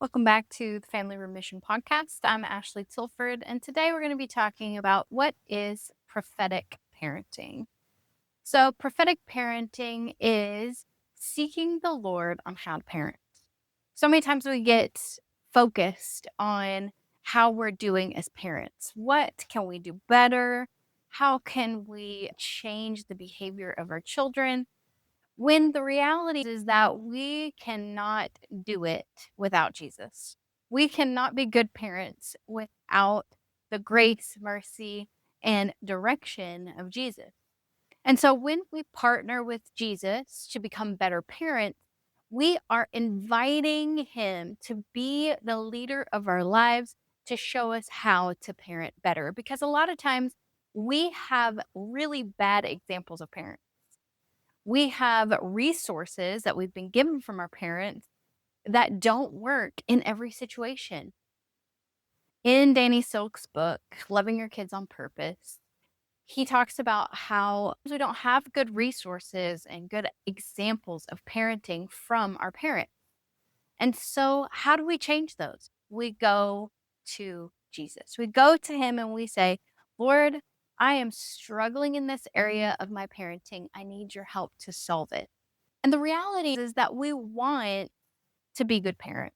Welcome back to the Family Remission Podcast. I'm Ashley Tilford, and today we're going to be talking about what is prophetic parenting. So, prophetic parenting is seeking the Lord on how to parent. So many times we get focused on how we're doing as parents. What can we do better? How can we change the behavior of our children? When the reality is that we cannot do it without Jesus. We cannot be good parents without the grace, mercy, and direction of Jesus. And so when we partner with Jesus to become better parents, we are inviting him to be the leader of our lives to show us how to parent better. Because a lot of times we have really bad examples of parents. We have resources that we've been given from our parents that don't work in every situation. In Danny Silk's book, Loving Your Kids on Purpose, he talks about how we don't have good resources and good examples of parenting from our parents. And so, how do we change those? We go to Jesus. We go to him and we say, Lord, I am struggling in this area of my parenting. I need your help to solve it. And the reality is that we want to be good parents.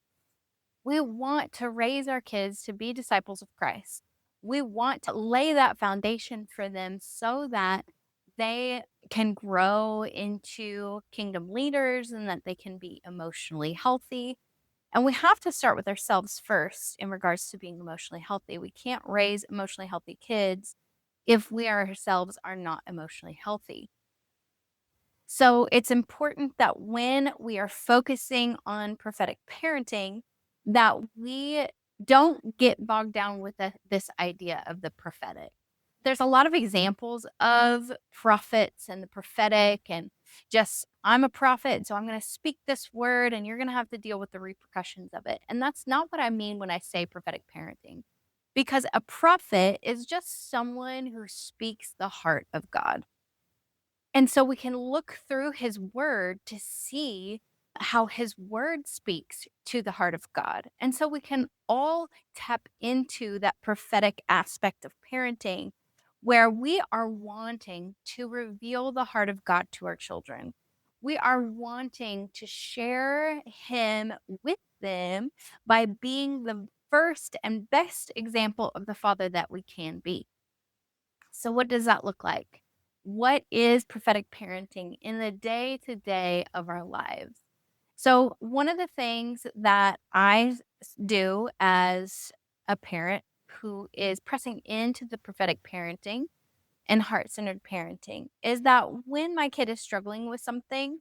We want to raise our kids to be disciples of Christ. We want to lay that foundation for them so that they can grow into kingdom leaders and that they can be emotionally healthy. And we have to start with ourselves first in regards to being emotionally healthy. We can't raise emotionally healthy kids if we ourselves are not emotionally healthy. So it's important that when we are focusing on prophetic parenting, that we don't get bogged down with this idea of the prophetic. There's a lot of examples of prophets and the prophetic, and just, I'm a prophet, so I'm going to speak this word, and you're going to have to deal with the repercussions of it. And that's not what I mean when I say prophetic parenting, because a prophet is just someone who speaks the heart of God. And so we can look through his word to see how his word speaks to the heart of God. And so we can all tap into that prophetic aspect of parenting where we are wanting to reveal the heart of God to our children. We are wanting to share him with them by being the first and best example of the father that we can be. So, what does that look like? What is prophetic parenting in the day to day of our lives? So, one of the things that do as a parent who is pressing into the prophetic parenting and heart centered parenting is that when my kid is struggling with something,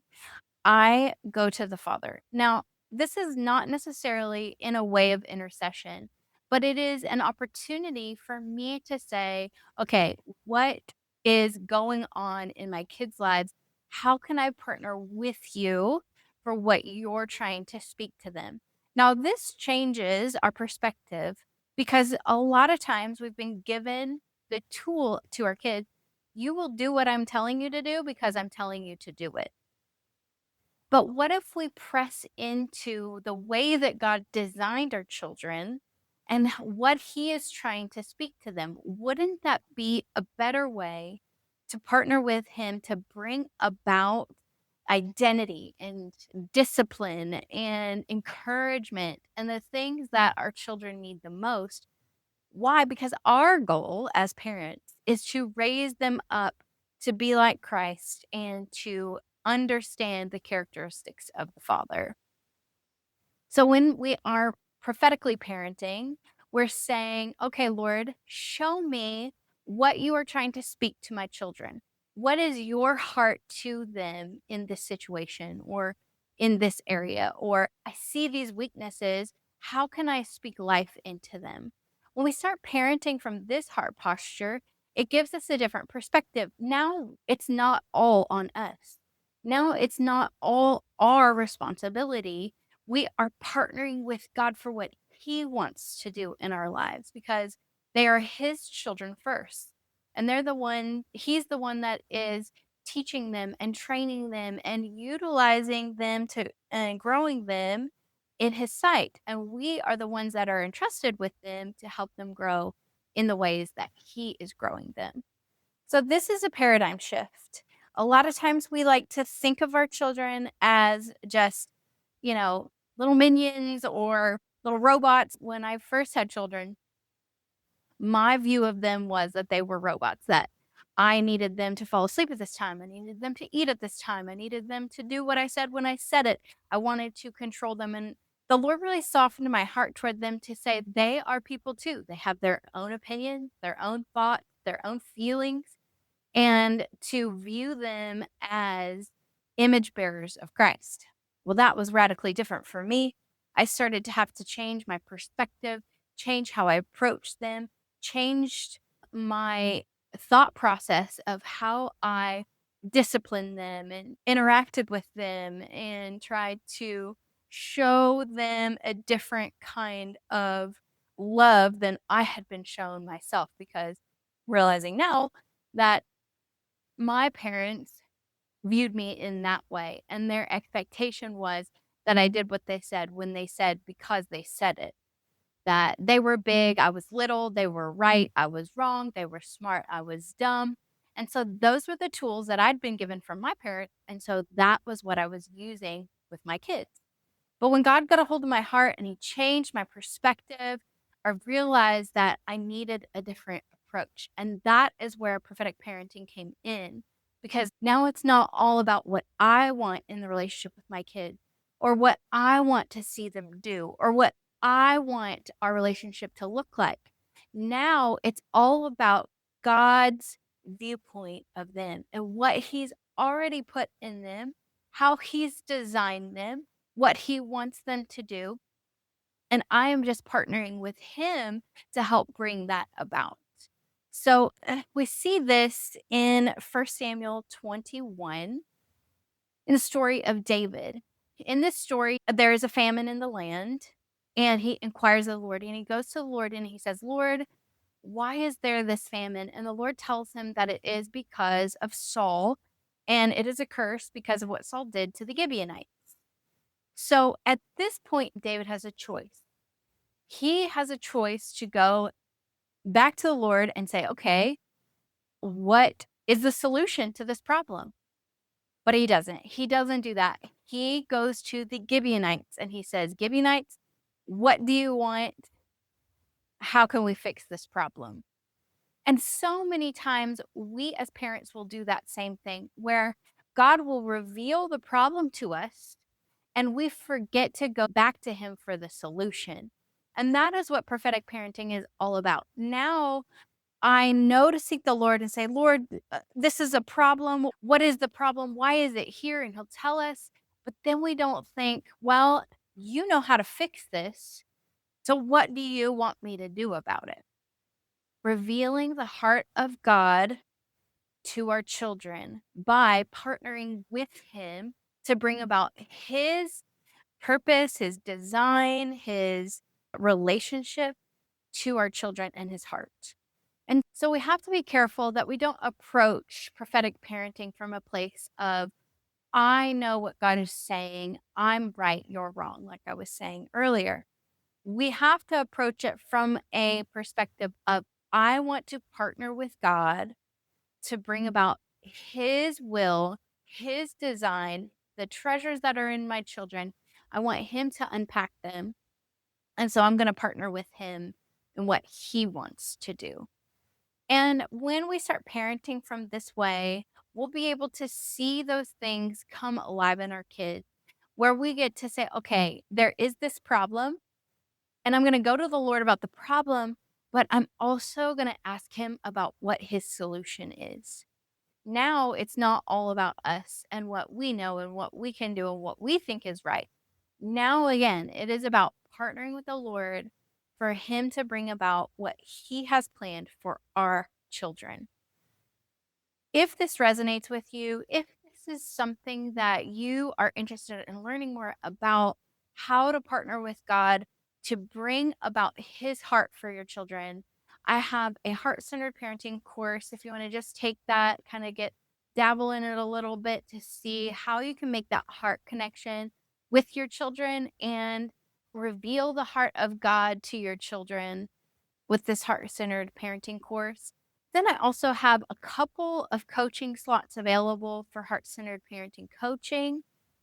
I go to the Father. Now, this is not necessarily in a way of intercession, but it is an opportunity for me to say, okay, what is going on in my kids' lives? How can I partner with you for what you're trying to speak to them? Now, this changes our perspective because a lot of times we've been given the tool to our kids. You will do what I'm telling you to do because I'm telling you to do it. But what if we press into the way that God designed our children and what He is trying to speak to them? Wouldn't that be a better way to partner with Him to bring about identity and discipline and encouragement and the things that our children need the most? Why? Because our goal as parents is to raise them up to be like Christ and to understand the characteristics of the Father. So when we are prophetically parenting, we're saying, okay, Lord, show me what you are trying to speak to my children. What is your heart to them in this situation or in this area? Or I see these weaknesses. How can I speak life into them? When we start parenting from this heart posture, it gives us a different perspective. Now it's not all on us. Now it's not all our responsibility. We are partnering with God for what He wants to do in our lives because they are His children first. And He's the one that is teaching them and training them and utilizing them to and growing them in his sight. And we are the ones that are entrusted with them to help them grow in the ways that he is growing them. So this is a paradigm shift. A lot of times we like to think of our children as just, you know, little minions or little robots. When I first had children, my view of them was that they were robots, that I needed them to fall asleep at this time. I needed them to eat at this time. I needed them to do what I said when I said it. I wanted to control them. And the Lord really softened my heart toward them to say they are people too. They have their own opinions, their own thoughts, their own feelings, and to view them as image bearers of Christ. Well, that was radically different for me. I started to have to change my perspective, change how I approached them, changed my thought process of how I disciplined them and interacted with them and tried to show them a different kind of love than I had been shown myself, because realizing now that my parents viewed me in that way, and their expectation was that I did what they said when they said, because they said it. That they were big, I was little, they were right, I was wrong, they were smart, I was dumb. And so those were the tools that I'd been given from my parents, and so that was what I was using with my kids. But when God got a hold of my heart and he changed my perspective, I realized that I needed a different approach. And that is where prophetic parenting came in, because now it's not all about what I want in the relationship with my kids or what I want to see them do or what I want our relationship to look like. Now it's all about God's viewpoint of them and what he's already put in them, how he's designed them, what he wants them to do, and I am just partnering with him to help bring that about. So, we see this in 1 Samuel 21 in the story of David. In this story, there is a famine in the land, and he inquires of the Lord, and he goes to the Lord and he says, "Lord, why is there this famine?" And the Lord tells him that it is because of Saul, and it is a curse because of what Saul did to the Gibeonites. So at this point, David has a choice. He has a choice to go back to the Lord and say, "Okay, what is the solution to this problem?" But he doesn't. He doesn't do that. He goes to the Gibeonites and he says, "Gibeonites, what do you want? How can we fix this problem?" And so many times we as parents will do that same thing, where God will reveal the problem to us and we forget to go back to him for the solution. And that is what prophetic parenting is all about. Now I know to seek the Lord and say, "Lord, this is a problem. What is the problem? Why is it here?" And he'll tell us. But then we don't think, "Well, you know how to fix this. So what do you want me to do about it?" Revealing the heart of God to our children by partnering with him to bring about his purpose, his design, his relationship to our children and his heart. And so we have to be careful that we don't approach prophetic parenting from a place of, "I know what God is saying. I'm right, you're wrong," like I was saying earlier. We have to approach it from a perspective of, "I want to partner with God to bring about his will, his design, the treasures that are in my children. I want him to unpack them. And so I'm going to partner with him in what he wants to do." And when we start parenting from this way, we'll be able to see those things come alive in our kids, where we get to say, "Okay, there is this problem, and I'm going to go to the Lord about the problem, but I'm also going to ask him about what his solution is." Now it's not all about us and what we know and what we can do and what we think is right. Now, again, it is about partnering with the Lord for him to bring about what he has planned for our children. If this resonates with you, if this is something that you are interested in learning more about, how to partner with God to bring about his heart for your children, I have a heart centered parenting course. If you want to just take that, kind of get dabble in it a little bit to see how you can make that heart connection with your children and reveal the heart of God to your children with this heart-centered parenting course. Then I also have a couple of coaching slots available for heart-centered parenting coaching.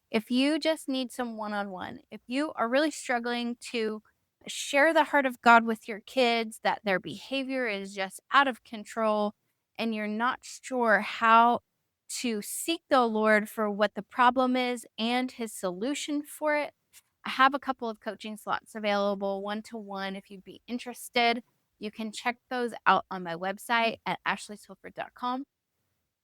If you just need some one-on-one, if you are really struggling to share the heart of God with your kids, that their behavior is just out of control, and you're not sure how to seek the Lord for what the problem is and his solution for it, I have a couple of coaching slots available one to one if you'd be interested. You can check those out on my website at ashleytilford.com.